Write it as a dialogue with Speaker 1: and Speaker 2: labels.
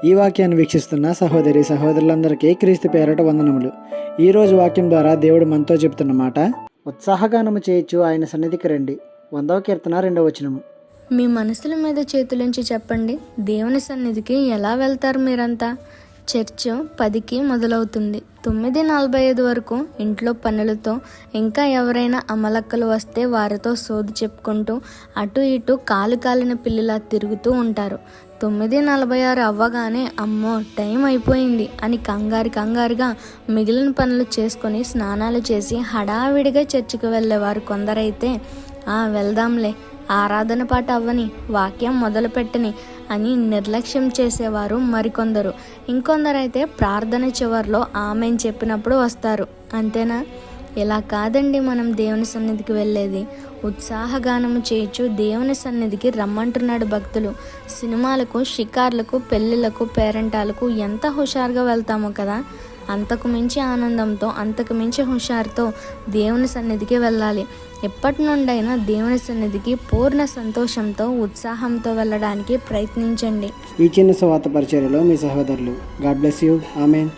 Speaker 1: ఈ వాక్యాన్ని వీక్షిస్తున్న సహోదరి సహోదరులందరికీ క్రీస్తు పేరట వందనములు. ఈరోజు వాక్యం ద్వారా దేవుడు మనతో చెబుతున్న మాట, ఉత్సాహగానము చేయొచ్చు ఆయన సన్నిధికి రండి. 100వ కీర్తన 2వ వచనము.
Speaker 2: మీ మనసుల మీద చేతులుంచి చెప్పండి, దేవుని సన్నిధికి ఎలా వెళ్తారు మీరంతా? చర్చ్ 10కి మొదలవుతుంది. 9:45 వరకు ఇంట్లో పనులతో, ఇంకా ఎవరైనా అమలక్కలు వస్తే వారితో సోది చెప్పుకుంటూ అటు ఇటు కాలు కాలిన పిల్లలా తిరుగుతూ ఉంటారు. 9:46 అవ్వగానే అమ్మో టైం అయిపోయింది అని కంగారుగా మిగిలిన పనులు చేసుకొని స్నానాలు చేసి హడావిడిగా చర్చికి వెళ్ళేవారు కొందరైతే, వెళ్దాంలే, ఆరాధన పాట అవ్వని, వాక్యం మొదలుపెట్టని అని నిర్లక్ష్యం చేసేవారు మరికొందరు. ఇంకొందరైతే ప్రార్థన చివరిలో ఆమెన్ చెప్పినప్పుడు వస్తారు. అంతేనా? ఇలా కాదండి మనం దేవుని సన్నిధికి వెళ్ళేది. ఉత్సాహగానము చేయొచ్చు దేవుని సన్నిధికి రమ్మంటున్నాడు భక్తులు. సినిమాలకు, షికార్లకు, పెళ్ళిళ్ళకు, పేరెంటాలకు ఎంత హుషారుగా వెళ్తామో కదా, అంతకు మించి ఆనందంతో, అంతకు మించి హుషారుతో దేవుని సన్నిధికి వెళ్ళాలి. ఎప్పటి నుండైనా దేవుని సన్నిధికి పూర్ణ సంతోషంతో, ఉత్సాహంతో వెళ్ళడానికి ప్రయత్నించండి.
Speaker 1: ఈ చిన్న సువార్త పరిచర్యలో మీ సహోదరులు. God bless you. ఆమెన్.